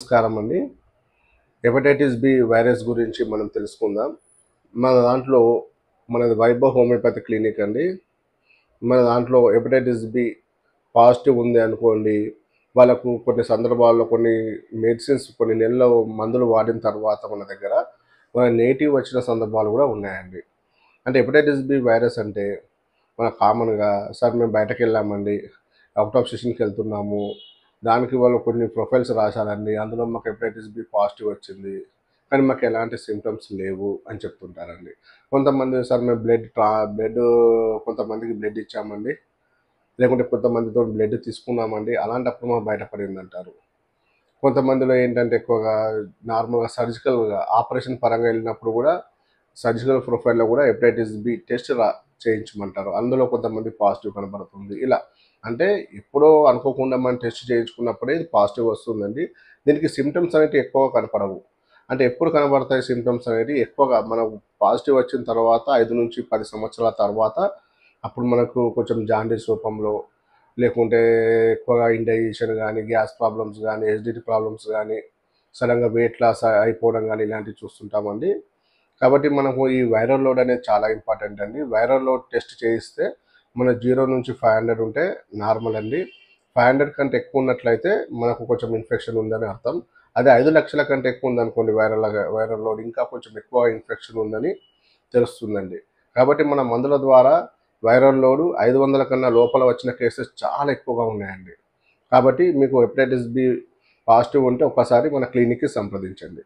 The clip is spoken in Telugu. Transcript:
నమస్కారం అండి. హెపటైటిస్ బి వైరస్ గురించి మనం తెలుసుకుందాం. మన దాంట్లో మనది వైభవ్ హోమియోపతి క్లినిక్ అండి. మన దాంట్లో హెపటైటిస్ బి పాజిటివ్ ఉంది అనుకోండి, వాళ్ళకు కొన్ని సందర్భాల్లో కొన్ని మెడిసిన్స్ కొన్ని నెలలు మందులు వాడిన తర్వాత మన దగ్గర నెగెటివ్ వచ్చిన సందర్భాలు కూడా ఉన్నాయండి. అంటే హెపటైటిస్ బి వైరస్ అంటే మన కామన్‌గా సార్ మేము బయటకెళ్ళామండి, ఔట్ ఆఫ్ స్టేషన్‌కి వెళ్తున్నాము. దానికి వాళ్ళు కొన్ని ప్రొఫైల్స్ రాశారండి. అందులో మాకు హెపటైటిస్ బి పాజిటివ్ వచ్చింది. కానీ మాకు ఎలాంటి సింప్టమ్స్ లేవు అని చెప్తుంటారండి. కొంతమంది సార్ మేము బ్లడ్ కొంతమందికి బ్లడ్ ఇచ్చామండి. లేకుంటే కొంతమందితో బ్లడ్ తీసుకున్నామండి. అలాంటప్పుడు మాకు బయటపడిందంటారు. కొంతమందిలో ఏంటంటే ఎక్కువగా నార్మల్‌గా సర్జికల్‌గా ఆపరేషన్ పరంగా వెళ్ళినప్పుడు కూడా సర్జికల్ ప్రొఫైల్‌లో కూడా హెపటైటిస్ బి టెస్ట్ చేయించమంటారు. అందులో కొంతమంది పాజిటివ్ కనబడుతుంది. ఇలా అంటే ఎప్పుడో అనుకోకుండా మనం టెస్ట్ చేయించుకున్నప్పుడే ఇది పాజిటివ్ వస్తుందండి. దీనికి సింప్టమ్స్ అనేటివి ఎక్కువగా కనపడవు. అంటే ఎప్పుడు కనబడతాయి సింప్టమ్స్ అనేటివి ఎక్కువగా మనం పాజిటివ్ వచ్చిన తర్వాత 5-10 సంవత్సరాల తర్వాత అప్పుడు మనకు కొంచెం జాండీస్ రూపంలో లేకుంటే ఎక్కువగా ఇండైజెషన్ గానీ, గ్యాస్ ప్రాబ్లమ్స్ గానీ, ఎసిడిటీ ప్రాబ్లమ్స్ గానీ, సడెన్‌గా వెయిట్ లాస్ అయిపోవడం గానీ ఇలాంటివి చూస్తుంటామండి. కాబట్టి మనకు ఈ వైరల్ లోడ్ అనేది చాలా ఇంపార్టెంట్ అండి. వైరల్ లోడ్ టెస్ట్ చేయిస్తే మన 0-500 ఉంటే నార్మల్ అండి. 500 కంటే ఎక్కువ ఉన్నట్లయితే మనకు కొంచెం ఇన్ఫెక్షన్ ఉందని అర్థం. అదే 5,00,000 కంటే ఎక్కువ ఉందనుకోండి వైరల్ లోడ్ ఇంకా కొంచెం ఎక్కువ ఇన్ఫెక్షన్ ఉందని తెలుస్తుందండి. కాబట్టి మన మందుల ద్వారా వైరల్ లోడ్ 500 కన్నా లోపల వచ్చిన కేసెస్ చాలా ఎక్కువగా ఉన్నాయండి. కాబట్టి మీకు హెపటైటిస్ బి పాజిటివ్ ఉంటే ఒక్కసారి మన క్లినిక్‌కి సంప్రదించండి.